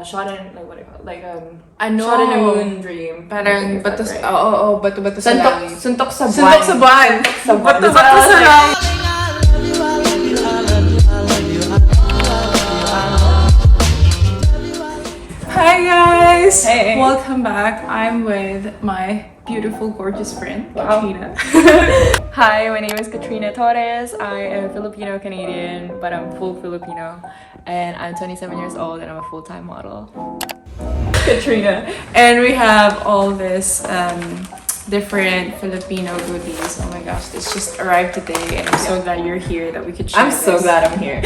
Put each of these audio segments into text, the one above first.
shot in like what do you call it? Like I know. shot in a moon dream. Parang bato right? bato sa langit. Suntok sa buwan. Suntok sa buwan. Bato sa langit. Hi guys! Hey. Welcome back. I'm with my beautiful, gorgeous friend, Wow. Cathrina. Hi, my name is Cathrina Torres. I am Filipino-Canadian, but I'm full Filipino. And I'm 27 years old and I'm a full-time model. Cathrina. And we have all this different Filipino goodies. Oh my gosh, this just arrived today and I'm so glad you're here that we could share I'm so this. glad I'm here.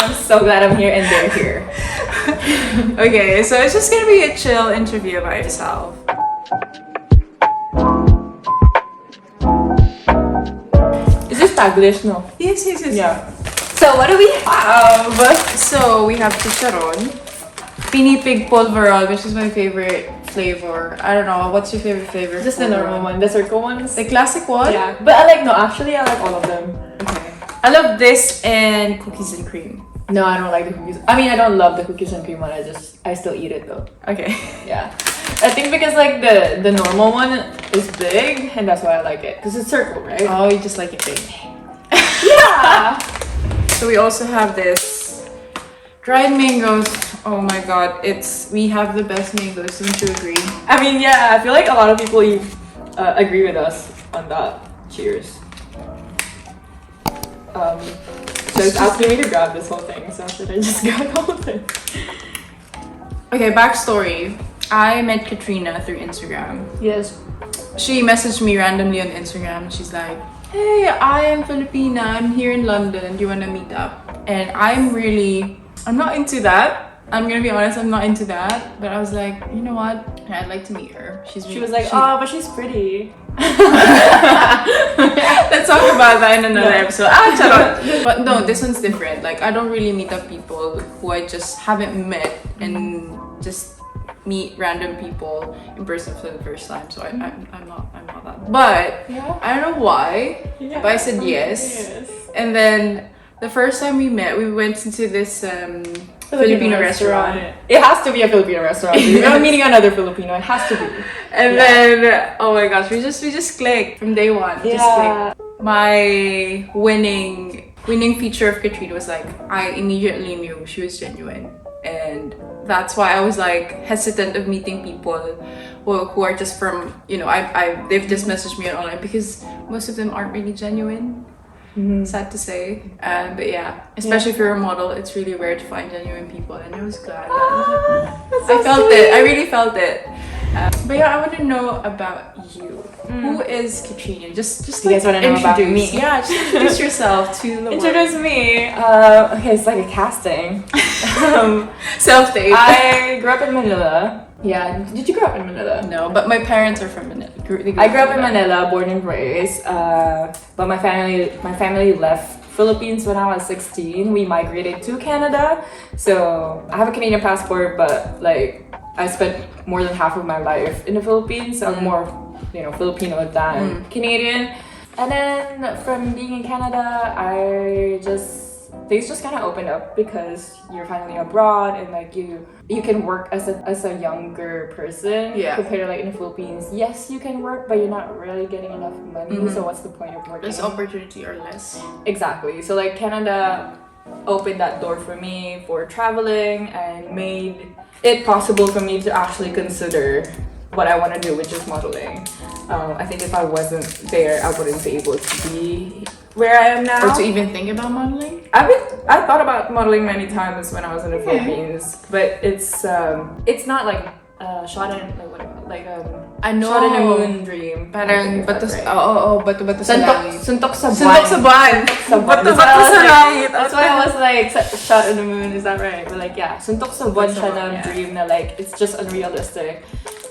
I'm so glad I'm here and they're here. Okay, so it's just gonna be a chill interview about yourself. Is this Taglish? No. Yes. Yeah. So what do we have? So we have chicharon, pinipig polvorol, which is my favorite flavor. I don't know, what's your favorite flavor? Just the normal one, the circle ones. The classic one? Yeah, but I like all of them. Okay. I love this and cookies and cream. No, I don't like the cookies. I mean, I don't love the cookies and cream one. I still eat it though. Okay. Yeah, I think because like the normal one is big and that's why I like it. Because it's circle, right? Oh, you just like it big. Yeah. So we also have this dried mangoes. Oh my god, we have the best mangoes, don't you agree? I mean, yeah, I feel like a lot of people agree with us on that. Cheers. So it's asking me to grab this whole thing, so should I just grab all of it? Okay, backstory. I met Cathrina through Instagram. Yes. She messaged me randomly on Instagram. She's like, hey, I am Filipina. I'm here in London. Do you want to meet up? And I'm not into that. I'm gonna be honest, I'm not into that. But I was like, you know what? I'd like to meet her. She was like, oh, but she's pretty. Let's talk about that in another episode. Charot. But no, this one's different. Like, I don't really meet up people who I just haven't met and just meet random people in person for the first time. So I'm not that. But Yeah. I don't know why. Yeah. But I said yes. And then the first time we met, we went into this Filipino restaurant. It has to be a Filipino restaurant. We're not meeting another Filipino. It has to be. And then, oh my gosh, we just clicked from day one. Just clicked. My winning feature of Cathrina was like, I immediately knew she was genuine. And that's why I was like hesitant of meeting people who are just from, they've just messaged me online because most of them aren't really genuine. Mm-hmm. Sad to say, but yeah, especially if you're a model, it's really rare to find genuine people, and I was glad. I felt it. I really felt it. But yeah, I want to know about you. Who is Cathrina? Just You guys want to know about me? Yeah, just introduce yourself to the world. Introduce me. Okay, it's like a casting. Self-tape. I grew up in Manila. Yeah, did you grow up in Manila? No, but my parents are from Manila. I grew up in Manila, born and raised. But my family left Philippines when I was 16. We migrated to Canada. So I have a Canadian passport, but like I spent more than half of my life in the Philippines. So I'm more, Filipino than Canadian. And then from being in Canada, things just kind of opened up because you're finally abroad and like you can work as a younger person compared to like in the Philippines. Yes, you can work, but you're not really getting enough money. So what's the point of working? There's opportunity or less. Exactly. So like Canada opened that door for me for traveling and made it possible for me to actually consider what I want to do, which is modeling. I think if I wasn't there, I wouldn't be able to be where I am now. Or to even think about modeling? I thought about modeling many times when I was in the Philippines, but it's not like shot in like what I know. shot in a moon dream. Parang bato sa langit. Suntok sa Suntok sa buwan. Bato sa langit. That's why I was like shot in the moon. Is that right? But like yeah, suntok sa buwan siya na dream na like it's just unrealistic.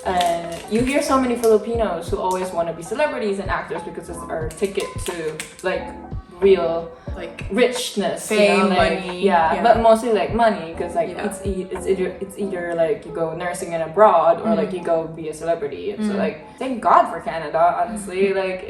And you hear so many Filipinos who always want to be celebrities and actors because it's our ticket to like real like richness, fame, you know, like, money. yeah, but mostly like money, because like Yeah. it's either like you go nursing in abroad or like you go be a celebrity. And so like thank God for Canada, honestly. Like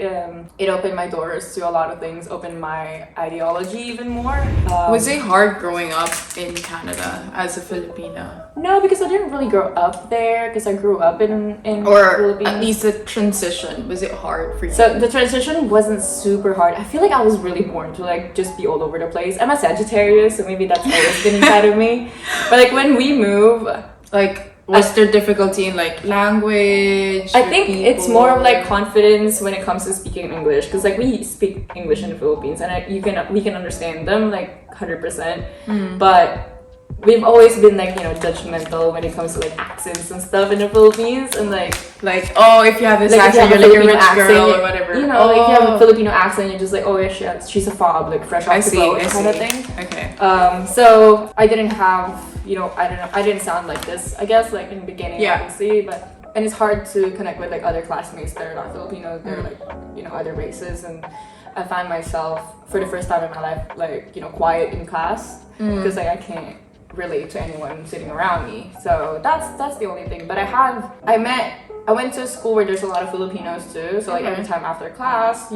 it opened my doors to a lot of things, opened my ideology even more. Was it hard growing up in Canada as a Filipina? No, because I didn't really grow up there, because I grew up in Or Philippines. at least the transition, was it hard for you? So the transition wasn't super hard. I feel like I was really born to like just be all over the place. I'm a Sagittarius, so maybe that's always been inside of me. But like when we move, like, was there difficulty in like language? I think with it's more of like people? confidence when it comes to speaking English, because like we speak English in the Philippines, and we can understand them like 100%. But we've always been like, you know, judgmental when it comes to like accents and stuff in the Philippines, and like oh, if you have this if you accent, have you're a like a Filipino rich girl accent, or whatever. you know, like if you have a Filipino accent, you're just like, oh yeah, she's a fob, like fresh off the boat kind of thing. Okay. So I didn't have, you know, I didn't sound like this, I guess, like in the beginning, Yeah. obviously, and it's hard to connect with like other classmates that are not Filipino, they're like, you know, other races, and I found myself for the first time in my life, like, you know, quiet in class, because like I can't relate to anyone sitting around me. So that's the only thing. But I went to a school where there's a lot of Filipinos too. So like every time after class,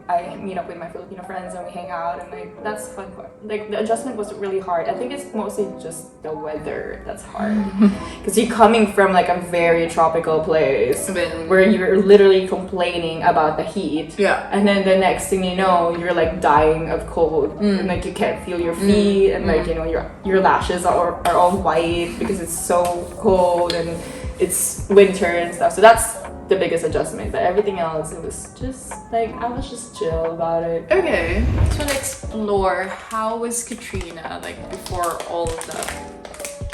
I meet up with my Filipino friends and we hang out, and like that's fun. Like the adjustment was really hard. I think it's mostly just the weather that's hard, because you're coming from like a very tropical place where you're literally complaining about the heat. Yeah. And then the next thing you know, you're like dying of cold, and like you can't feel your feet, and like, you know, your lashes are all white because it's so cold and it's winter and stuff. So that's the biggest adjustment. But everything else, it was just like I was just chill about it. Okay. So let's explore, how was Cathrinas like before all of the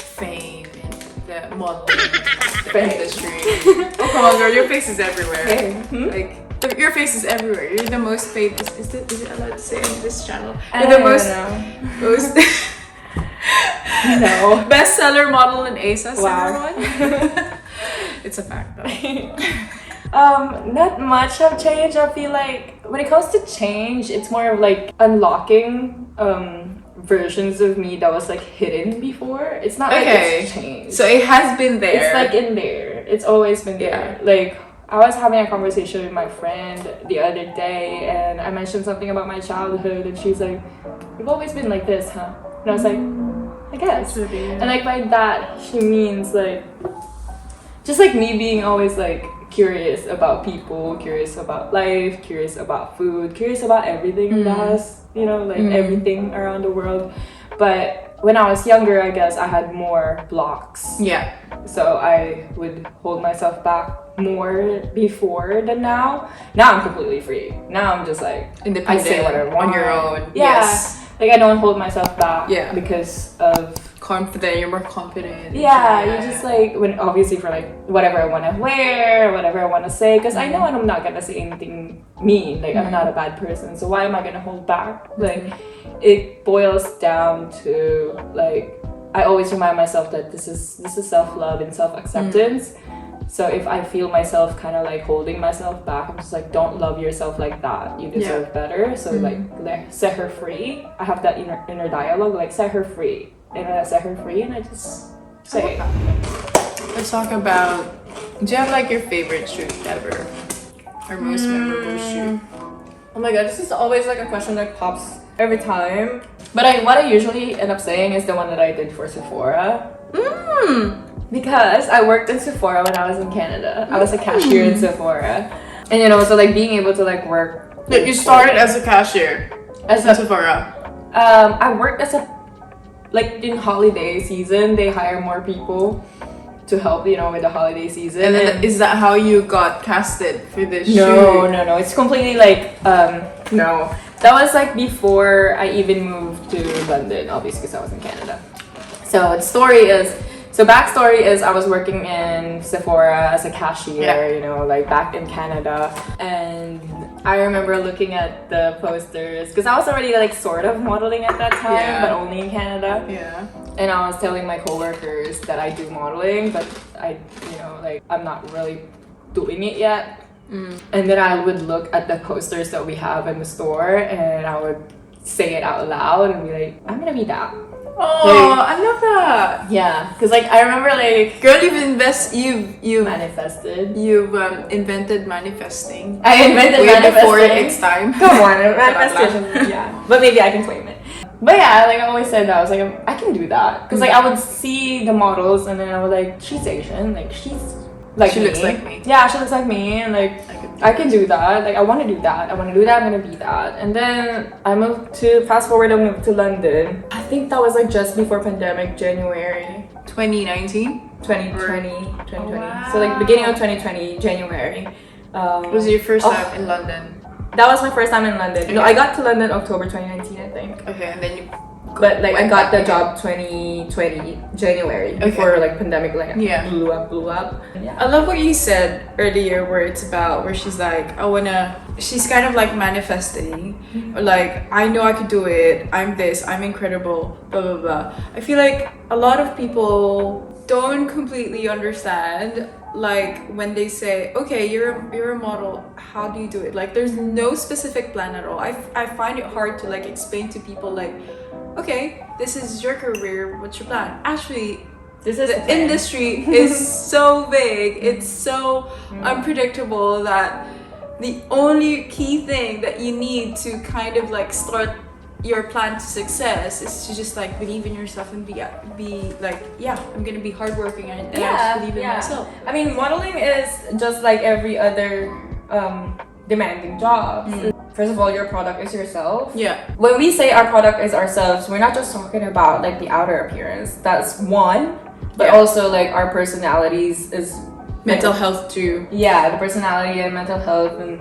fame and the modeling industry? Oh come on, girl, your face is everywhere. Okay. Like your face is everywhere. You're the most paid. Is it allowed to say on this channel? I You're the don't most No. bestseller model in ASOS. Wow. Everyone. It's a fact though. Not much have changed. I feel like when it comes to change, it's more of like unlocking versions of me that was like hidden before. It's not like it's changed. So it has been there. It's like in there. It's always been there. Like I was having a conversation with my friend the other day, and I mentioned something about my childhood, and she's like, "You've always been like this, huh?" And I was like, "I guess." And like by that, she means like just like me being always like curious about people, curious about life, curious about food, curious about everything that has, you know, like everything around the world. But when I was younger, I guess I had more blocks. Yeah. So I would hold myself back more before than now. Now I'm completely free. Now I'm just like Independent, I say what I want on your own. Yeah. Yes. Like I don't hold myself back. Yeah. Because of Confident. You're more confident. yeah, you just like when obviously for like whatever I want to wear, whatever I want to say, because I know I'm not gonna say anything mean. Like I'm not a bad person, so why am I gonna hold back? Like it boils down to like I always remind myself that this is self-love and self-acceptance. So if I feel myself kind of like holding myself back, I'm just like, don't love yourself like that. You deserve better. So like set her free. I have that inner dialogue, like set her free. And I set her free, and I just say. Let's talk about, do you have like your favorite shoot ever? Or most memorable shoot? Oh my god, this is always like a question that pops every time. But what I usually end up saying is the one that I did for Sephora. Because I worked in Sephora when I was in Canada. I was a cashier in Sephora. And you know, so like being able to like work. You started as a cashier at Sephora. I worked as a, like in holiday season, they hire more people to help, you know, with the holiday season. And then is that how you got casted for this shoot? No. It's completely like, no. That was like before I even moved to London, obviously because I was in Canada. So backstory is I was working in Sephora as a cashier, you know, like back in Canada. And I remember looking at the posters because I was already like sort of modeling at that time, but only in Canada. Yeah. And I was telling my coworkers that I do modeling, but I'm not really doing it yet. And then I would look at the posters that we have in the store and I would say it out loud and be like, I'm gonna be that. Oh, I love that. Yeah, because like I remember like Girl, you've manifested. You've invented manifesting. I invented way manifesting before its time. Come on, manifestation. Yeah, but maybe I can claim it. But yeah, like I always said that I was like I can do that because like I would see the models and then I was like she's Asian, like she's like she me. looks like me. Yeah, she looks like me, and like I can do that. Like I want to do that. I want to do that. I'm gonna be that. And then I moved to fast forward. I moved to London. I think that was like just before pandemic, January 2019. 2020. Oh, wow. So like beginning of 2020, January. Was it your first time in London? That was my first time in London. Okay. No, I got to London October 2019, I think. Okay, and then you. But like I got the job 2020 January before like pandemic like blew up. Yeah. I love what you said earlier where it's about where she's like she's kind of like manifesting or like I know I could do it, I'm this, I'm incredible, blah blah blah. I feel like a lot of people don't completely understand like when they say okay you're a model, how do you do it? Like there's no specific plan at all. I find it hard to like explain to people like okay, this is your career, what's your plan? Actually, this is the industry is so big, it's so unpredictable that the only key thing that you need to kind of like start your plan to success is to just like believe in yourself and be like, yeah, I'm gonna be hardworking and I just believe in myself. I mean, modeling is just like every other demanding job. First of all, your product is yourself. Yeah. When we say our product is ourselves, we're not just talking about like the outer appearance. That's one, but also like our personalities is mental health too. Yeah, the personality and mental health, and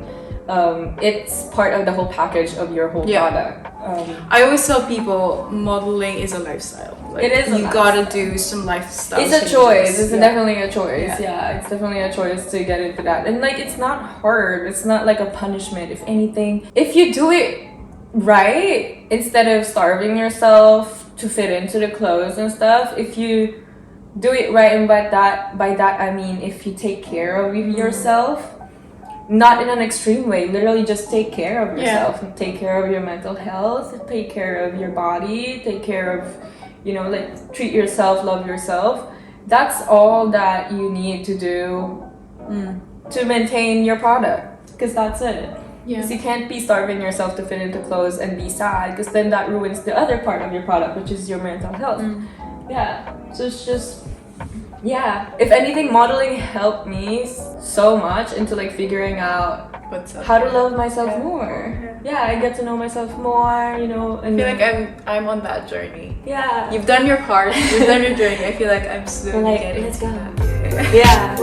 it's part of the whole package of your whole product. I always tell people modeling is a lifestyle. Like, it is. You gotta do some lifestyle. It's a choice. It's definitely a choice. Yeah. It's definitely a choice to get into that. And like, it's not hard. It's not like a punishment. If anything, if you do it right, instead of starving yourself to fit into the clothes and stuff, if you do it right, and by that I mean if you take care of yourself. Not in an extreme way, literally just take care of yourself, take care of your mental health, take care of your body, take care of, like treat yourself, love yourself. That's all that you need to do to maintain your product, because that's it. Because you can't be starving yourself to fit into clothes and be sad, because then that ruins the other part of your product, which is your mental health. So it's just if anything, modeling helped me so much into like figuring out how to love myself more. I get to know myself more, and I feel like I'm on that journey. You've done your part, you've done your journey. I feel like I'm slowly getting let's to go. that. Yeah.